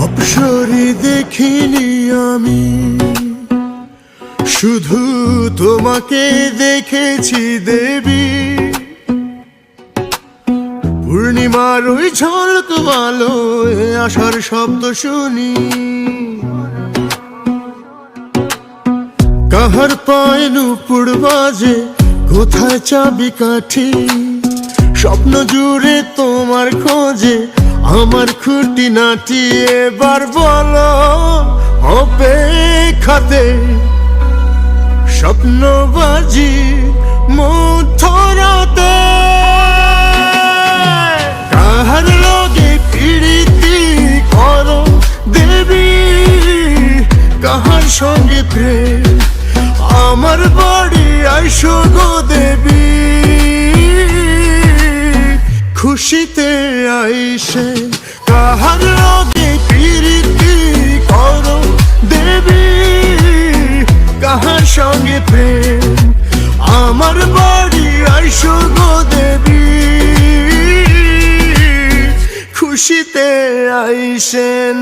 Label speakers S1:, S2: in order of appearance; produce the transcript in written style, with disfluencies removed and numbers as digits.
S1: অপসরি দেখিনি আমি, শুধু তোমাকে দেখেছি দেবী। পূর্ণিমার ওই ঝলক আলোয় আশার শব্দ শুনি, কাহার পায়ে নূপুর বাজে, কোথায় চাবি কাঠি। স্বপ্ন জুড়ে তোমার খোঁজে আমার খুঁটিনাটি। এবার বলো অপেক্ষাতে স্বপ্নবাজি মধ্যরাতে। কাহার লগে প্রীতি করো দেবী, কাহার সঙ্গে প্রেম আমার বাড়ি আইসো গো দেবী। খুশিতে আইসে কাহার লগে প্রীতি করো দেবী, কাহার সঙ্গে প্রেম আমার বাড়ি আইসো গো দেবী। খুশিতে আইসেন।